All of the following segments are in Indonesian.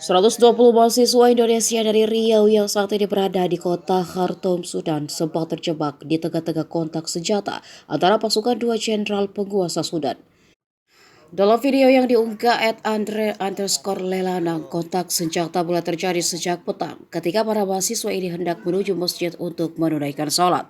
120 mahasiswa Indonesia dari Riau yang saat ini berada di kota Khartoum, Sudan sempat terjebak di tengah-tengah kontak senjata antara pasukan dua jenderal penguasa Sudan. Dalam video yang diunggah @andre_lelanang, kontak senjata mulai terjadi sejak petang ketika para mahasiswa ini hendak menuju masjid untuk menunaikan sholat.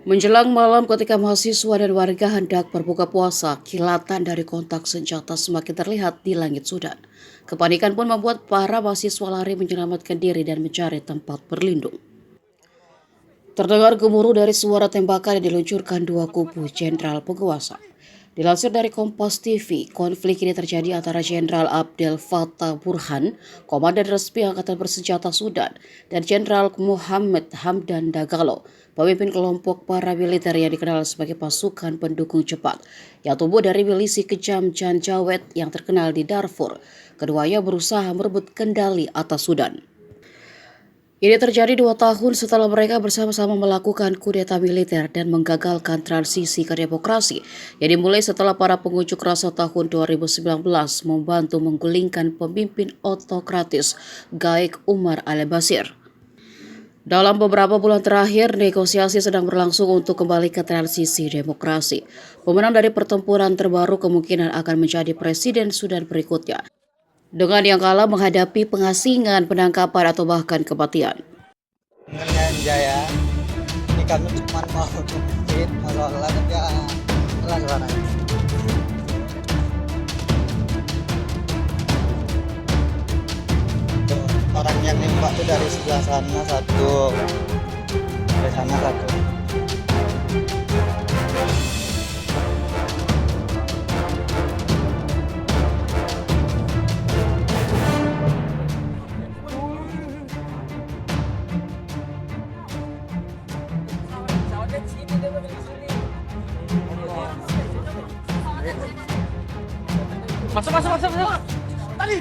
Menjelang malam ketika mahasiswa dan warga hendak berbuka puasa, kilatan dari kontak senjata semakin terlihat di langit Sudan. Kepanikan pun membuat para mahasiswa lari menyelamatkan diri dan mencari tempat berlindung. Terdengar gemuruh dari suara tembakan yang diluncurkan dua kubu jenderal penguasa. Dilansir dari Kompas TV, konflik ini terjadi antara Jenderal Abdel Fattah Burhan, komandan resmi Angkatan Bersenjata Sudan, dan Jenderal Muhammad Hamdan Dagalo, pemimpin kelompok paramiliter yang dikenal sebagai pasukan pendukung cepat, yang tumbuh dari milisi kejam Janjaweed yang terkenal di Darfur. Keduanya berusaha merebut kendali atas Sudan. Ini terjadi 2 tahun setelah mereka bersama-sama melakukan kudeta militer dan menggagalkan transisi ke demokrasi yang dimulai setelah para pengunjuk rasa tahun 2019 membantu menggulingkan pemimpin otokratis Gaig Umar al-Bashir. Dalam beberapa bulan terakhir, negosiasi sedang berlangsung untuk kembali ke transisi demokrasi. Pemenang dari pertempuran terbaru kemungkinan akan menjadi presiden Sudan berikutnya, dengan yang kalah menghadapi pengasingan, penangkapan, atau bahkan kematian. Jaya, ini kami cuma mau ke masjid, kalau tapi ya suaranya. Orang yang nembak tuh dari sebelah sana satu, dari sana satu. Masuk. Tadi.